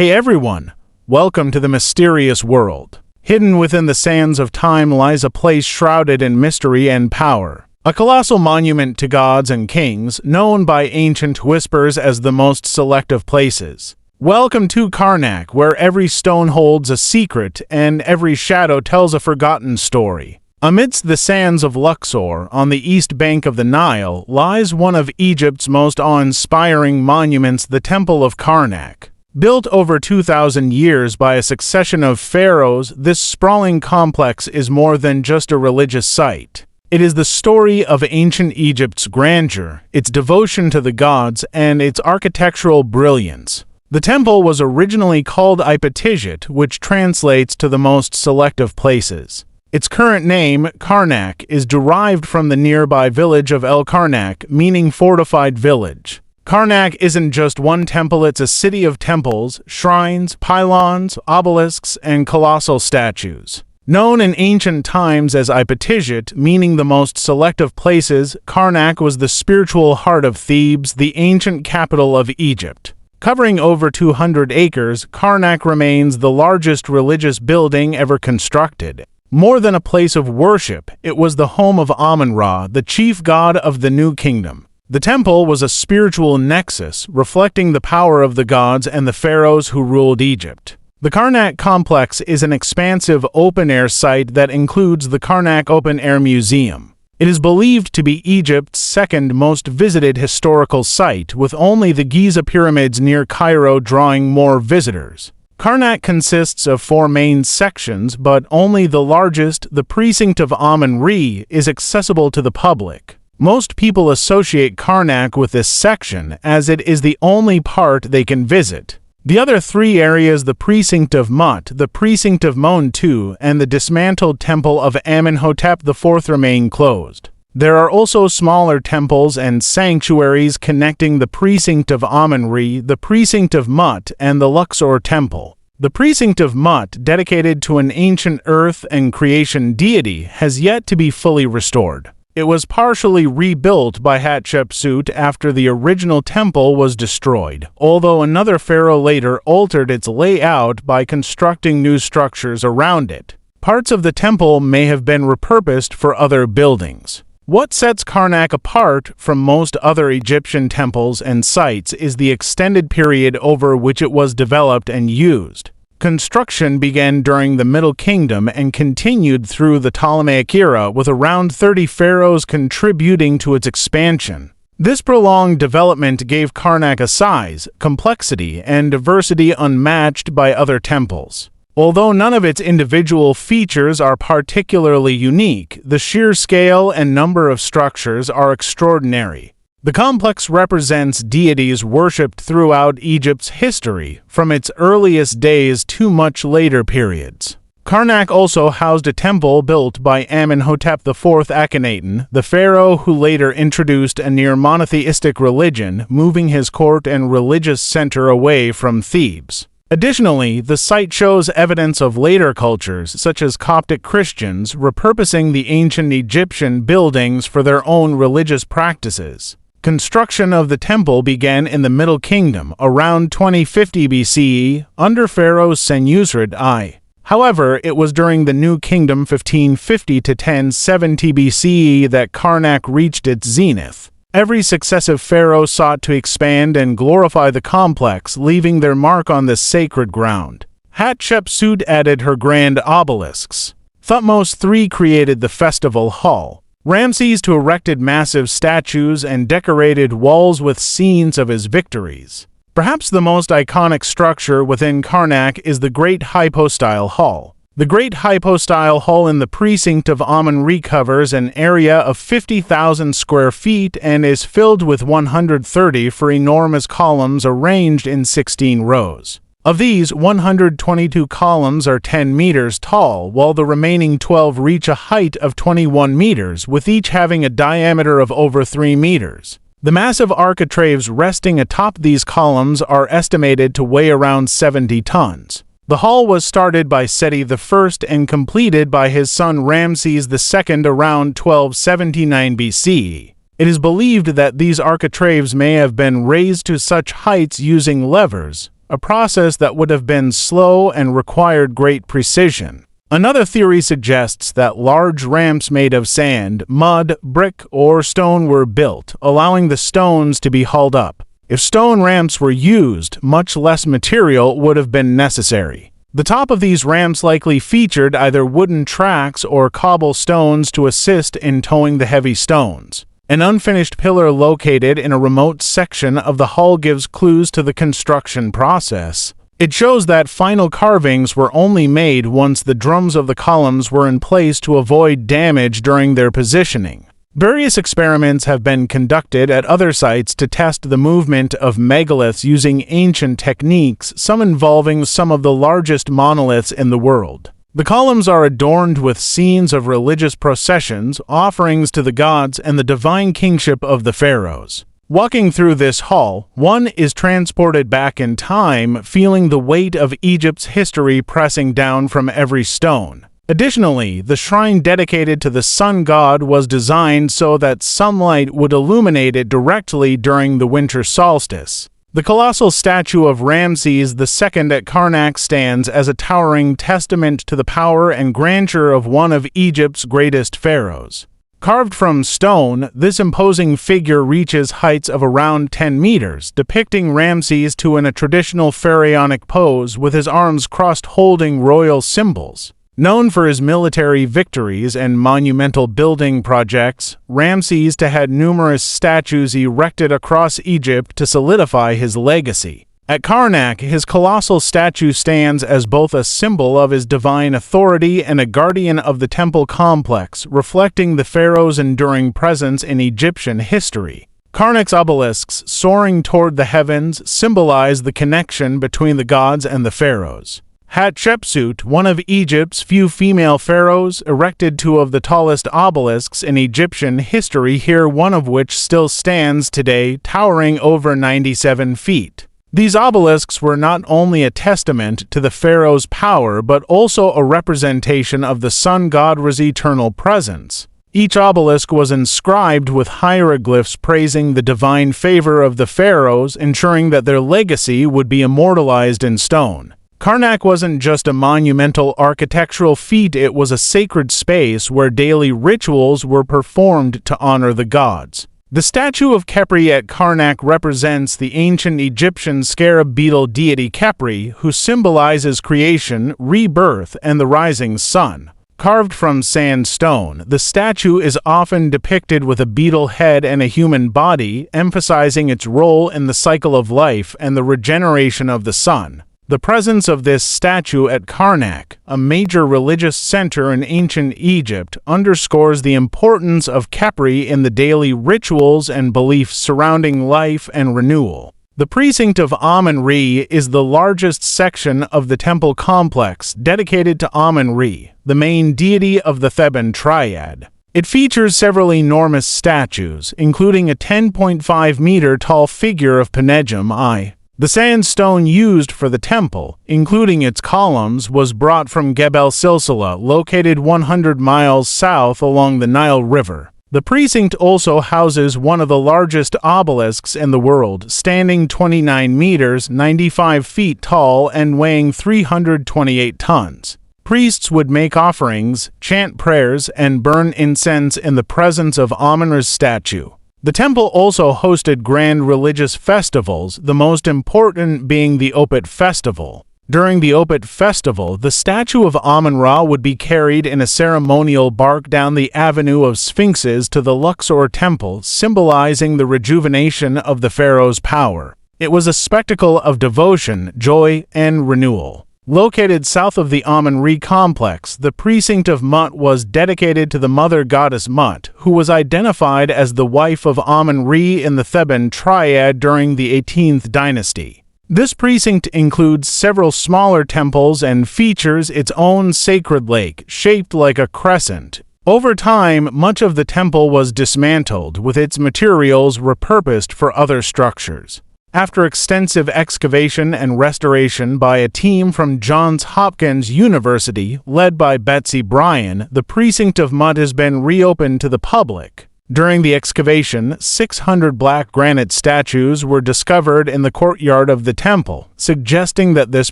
Hey everyone, welcome to the mysterious world. Hidden within the sands of time lies a place shrouded in mystery and power. A colossal monument to gods and kings, known by ancient whispers as the most select of places. Welcome to Karnak, where every stone holds a secret and every shadow tells a forgotten story. Amidst the sands of Luxor, on the east bank of the Nile, lies one of Egypt's most awe-inspiring monuments, the Temple of Karnak. Built over 2,000 years by a succession of pharaohs, this sprawling complex is more than just a religious site. It is the story of ancient Egypt's grandeur, its devotion to the gods, and its architectural brilliance. The temple was originally called etched, which translates to the most select of places. Its current name, Karnak, is derived from the nearby village of El Karnak, meaning fortified village. Karnak isn't just one temple, it's a city of temples, shrines, pylons, obelisks, and colossal statues. Known in ancient times as etched, meaning the most select of places, Karnak was the spiritual heart of Thebes, the ancient capital of Egypt. Covering over 200 acres, Karnak remains the largest religious building ever constructed. More than a place of worship, it was the home of Amun-Ra, the chief god of the New Kingdom. The temple was a spiritual nexus, reflecting the power of the gods and the pharaohs who ruled Egypt. The Karnak complex is an expansive open-air site that includes the Karnak Open-Air Museum. It is believed to be Egypt's second most visited historical site, with only the Giza pyramids near Cairo drawing more visitors. Karnak consists of 4 main sections, but only the largest, the Precinct of Amun-Ra, is accessible to the public. Most people associate Karnak with this section, as it is the only part they can visit. The other 3 areas, the Precinct of Mut, the Precinct of Mon-Tu, and the dismantled Temple of Amenhotep IV, remain closed. There are also smaller temples and sanctuaries connecting the Precinct of Amun-Ra, the Precinct of Mut, and the Luxor Temple. The Precinct of Mut, dedicated to an ancient earth and creation deity, has yet to be fully restored. It was partially rebuilt by Hatshepsut after the original temple was destroyed, although another pharaoh later altered its layout by constructing new structures around it. Parts of the temple may have been repurposed for other buildings. What sets Karnak apart from most other Egyptian temples and sites is the extended period over which it was developed and used. Construction began during the Middle Kingdom and continued through the Ptolemaic era, with around 30 pharaohs contributing to its expansion. This prolonged development gave Karnak a size, complexity, and diversity unmatched by other temples. Although none of its individual features are particularly unique, the sheer scale and number of structures are extraordinary. The complex represents deities worshipped throughout Egypt's history, from its earliest days to much later periods. Karnak also housed a temple built by Amenhotep IV Akhenaten, the pharaoh who later introduced a near-monotheistic religion, moving his court and religious center away from Thebes. Additionally, the site shows evidence of later cultures, such as Coptic Christians, repurposing the ancient Egyptian buildings for their own religious practices. Construction of the temple began in the Middle Kingdom, around 2050 BCE, under Pharaoh Senusret I. However, it was during the New Kingdom 1550 to 1070 BCE that Karnak reached its zenith. Every successive pharaoh sought to expand and glorify the complex, leaving their mark on this sacred ground. Hatshepsut added her grand obelisks. Thutmose III created the festival hall. Ramses II erected massive statues and decorated walls with scenes of his victories. Perhaps the most iconic structure within Karnak is the Great Hypostyle Hall. The Great Hypostyle Hall in the Precinct of Amun-Ra covers an area of 50,000 square feet and is filled with 134 enormous columns arranged in 16 rows. Of these, 122 columns are 10 meters tall, while the remaining 12 reach a height of 21 meters, with each having a diameter of over 3 meters. The massive architraves resting atop these columns are estimated to weigh around 70 tons. The hall was started by Seti I and completed by his son Ramses II around 1279 BCE. It is believed that these architraves may have been raised to such heights using levers, a process that would have been slow and required great precision. Another theory suggests that large ramps made of sand, mud, brick, or stone were built, allowing the stones to be hauled up. If stone ramps were used, much less material would have been necessary. The top of these ramps likely featured either wooden tracks or cobblestones to assist in towing the heavy stones. An unfinished pillar located in a remote section of the hull gives clues to the construction process. It shows that final carvings were only made once the drums of the columns were in place to avoid damage during their positioning. Various experiments have been conducted at other sites to test the movement of megaliths using ancient techniques, some involving some of the largest monoliths in the world. The columns are adorned with scenes of religious processions, offerings to the gods, and the divine kingship of the pharaohs. Walking through this hall, one is transported back in time, feeling the weight of Egypt's history pressing down from every stone. Additionally, the shrine dedicated to the sun god was designed so that sunlight would illuminate it directly during the winter solstice. The colossal statue of Ramses II at Karnak stands as a towering testament to the power and grandeur of one of Egypt's greatest pharaohs. Carved from stone, this imposing figure reaches heights of around 10 meters, depicting Ramses II in a traditional pharaonic pose with his arms crossed holding royal symbols. Known for his military victories and monumental building projects, Ramses II had numerous statues erected across Egypt to solidify his legacy. At Karnak, his colossal statue stands as both a symbol of his divine authority and a guardian of the temple complex, reflecting the pharaoh's enduring presence in Egyptian history. Karnak's obelisks, soaring toward the heavens, symbolize the connection between the gods and the pharaohs. Hatshepsut, one of Egypt's few female pharaohs, erected two of the tallest obelisks in Egyptian history here, one of which still stands today, towering over 97 feet. These obelisks were not only a testament to the pharaoh's power, but also a representation of the sun god's eternal presence. Each obelisk was inscribed with hieroglyphs praising the divine favor of the pharaohs, ensuring that their legacy would be immortalized in stone. Karnak wasn't just a monumental architectural feat, it was a sacred space where daily rituals were performed to honor the gods. The statue of Khepri at Karnak represents the ancient Egyptian scarab beetle deity Khepri, who symbolizes creation, rebirth, and the rising sun. Carved from sandstone, the statue is often depicted with a beetle head and a human body, emphasizing its role in the cycle of life and the regeneration of the sun. The presence of this statue at Karnak, a major religious center in ancient Egypt, underscores the importance of Khepri in the daily rituals and beliefs surrounding life and renewal. The precinct of Amun-Re is the largest section of the temple complex dedicated to Amun-Re, the main deity of the Theban triad. It features several enormous statues, including a 10.5-meter-tall figure of Penegem I. The sandstone used for the temple, including its columns, was brought from Gebel Silsila, located 100 miles south along the Nile River. The precinct also houses one of the largest obelisks in the world, standing 29 meters, 95 feet tall, and weighing 328 tons. Priests would make offerings, chant prayers, and burn incense in the presence of Amun-Re's statue. The temple also hosted grand religious festivals, the most important being the Opet Festival. During the Opet Festival, the statue of Amun-Ra would be carried in a ceremonial bark down the Avenue of Sphinxes to the Luxor Temple, symbolizing the rejuvenation of the pharaoh's power. It was a spectacle of devotion, joy, and renewal. Located south of the Amun-Re complex, the precinct of Mut was dedicated to the mother goddess Mut, who was identified as the wife of Amun-Re in the Theban triad during the 18th dynasty. This precinct includes several smaller temples and features its own sacred lake, shaped like a crescent. Over time, much of the temple was dismantled, with its materials repurposed for other structures. After extensive excavation and restoration by a team from Johns Hopkins University, led by Betsy Bryan, the precinct of Mut has been reopened to the public. During the excavation, 600 black granite statues were discovered in the courtyard of the temple, suggesting that this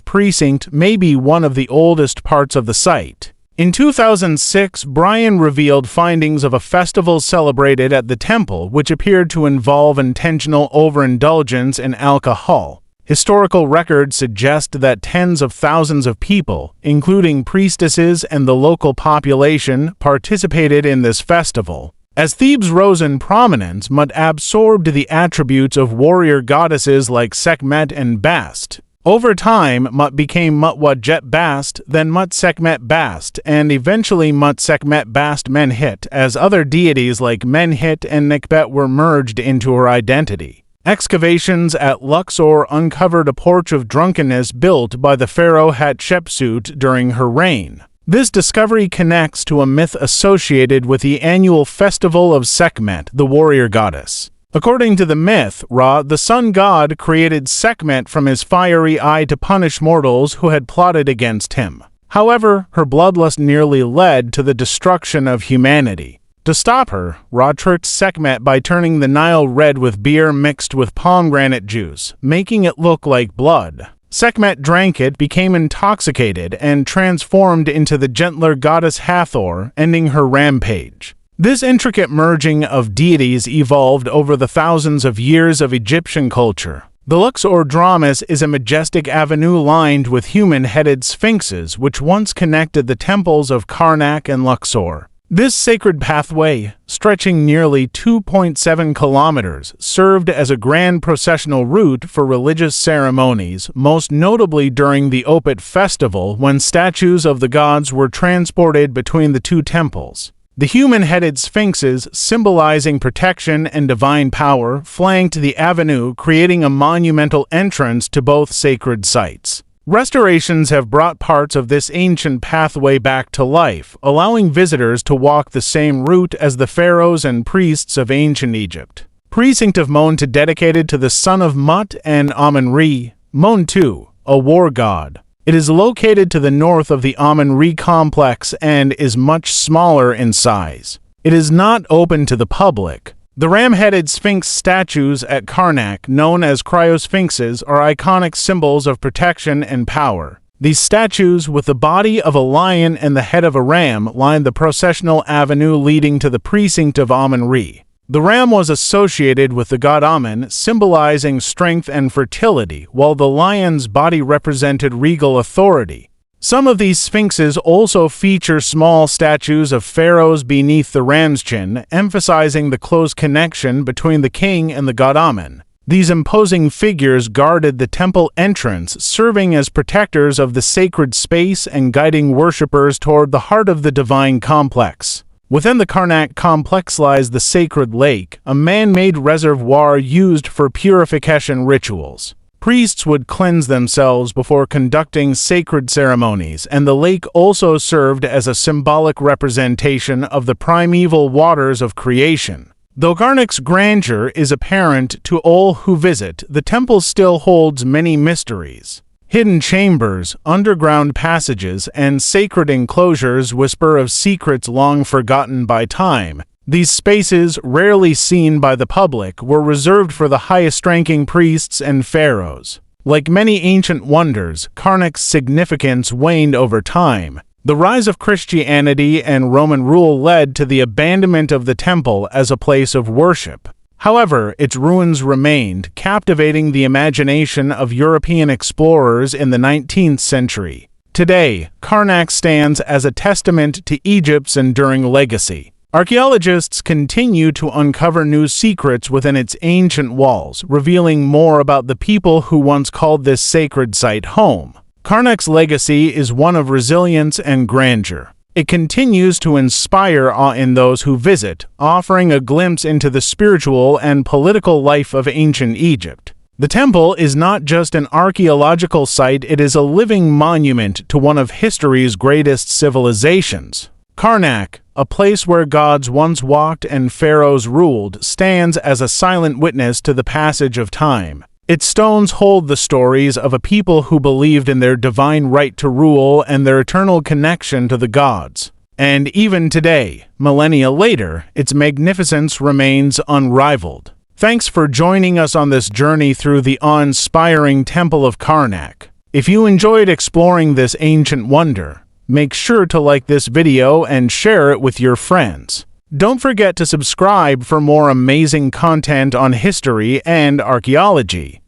precinct may be one of the oldest parts of the site. In 2006, Brian revealed findings of a festival celebrated at the temple which appeared to involve intentional overindulgence in alcohol. Historical records suggest that tens of thousands of people, including priestesses and the local population, participated in this festival. As Thebes rose in prominence, Mut absorbed the attributes of warrior goddesses like Sekhmet and Bast. Over time, Mut became Mutwajet Bast, then Mut Sekhmet Bast, and eventually Mut Sekhmet Bast Menhit, as other deities like Menhit and Nikbet were merged into her identity. Excavations at Luxor uncovered a porch of drunkenness built by the pharaoh Hatshepsut during her reign. This discovery connects to a myth associated with the annual festival of Sekhmet, the warrior goddess. According to the myth, Ra, the sun god, created Sekhmet from his fiery eye to punish mortals who had plotted against him. However, her bloodlust nearly led to the destruction of humanity. To stop her, Ra tricked Sekhmet by turning the Nile red with beer mixed with pomegranate juice, making it look like blood. Sekhmet drank it, became intoxicated, and transformed into the gentler goddess Hathor, ending her rampage. This intricate merging of deities evolved over the thousands of years of Egyptian culture. The Luxor Dramas is a majestic avenue lined with human-headed sphinxes which once connected the temples of Karnak and Luxor. This sacred pathway, stretching nearly 2.7 kilometers, served as a grand processional route for religious ceremonies, most notably during the Opet festival when statues of the gods were transported between the two temples. The human-headed sphinxes, symbolizing protection and divine power, flanked the avenue, creating a monumental entrance to both sacred sites. Restorations have brought parts of this ancient pathway back to life, allowing visitors to walk the same route as the pharaohs and priests of ancient Egypt. Precinct of Montu dedicated to the son of Mut and Amun-Re, Montu, a war god. It is located to the north of the Amun-Re complex and is much smaller in size. It is not open to the public. The ram-headed sphinx statues at Karnak, known as cryosphinxes, are iconic symbols of protection and power. These statues, with the body of a lion and the head of a ram, line the processional avenue leading to the precinct of Amun-Re. The ram was associated with the god Amun, symbolizing strength and fertility, while the lion's body represented regal authority. Some of these sphinxes also feature small statues of pharaohs beneath the ram's chin, emphasizing the close connection between the king and the god Amun. These imposing figures guarded the temple entrance, serving as protectors of the sacred space and guiding worshippers toward the heart of the divine complex. Within the Karnak complex lies the sacred lake, a man-made reservoir used for purification rituals. Priests would cleanse themselves before conducting sacred ceremonies, and the lake also served as a symbolic representation of the primeval waters of creation. Though Karnak's grandeur is apparent to all who visit, the temple still holds many mysteries. Hidden chambers, underground passages, and sacred enclosures whisper of secrets long forgotten by time. These spaces, rarely seen by the public, were reserved for the highest-ranking priests and pharaohs. Like many ancient wonders, Karnak's significance waned over time. The rise of Christianity and Roman rule led to the abandonment of the temple as a place of worship. However, its ruins remained, captivating the imagination of European explorers in the 19th century. Today, Karnak stands as a testament to Egypt's enduring legacy. Archaeologists continue to uncover new secrets within its ancient walls, revealing more about the people who once called this sacred site home. Karnak's legacy is one of resilience and grandeur. It continues to inspire awe in those who visit, offering a glimpse into the spiritual and political life of ancient Egypt. The temple is not just an archaeological site, it is a living monument to one of history's greatest civilizations. Karnak, a place where gods once walked and pharaohs ruled, stands as a silent witness to the passage of time. Its stones hold the stories of a people who believed in their divine right to rule and their eternal connection to the gods. And even today, millennia later, its magnificence remains unrivaled. Thanks for joining us on this journey through the awe-inspiring Temple of Karnak. If you enjoyed exploring this ancient wonder, make sure to like this video and share it with your friends. Don't forget to subscribe for more amazing content on history and archaeology.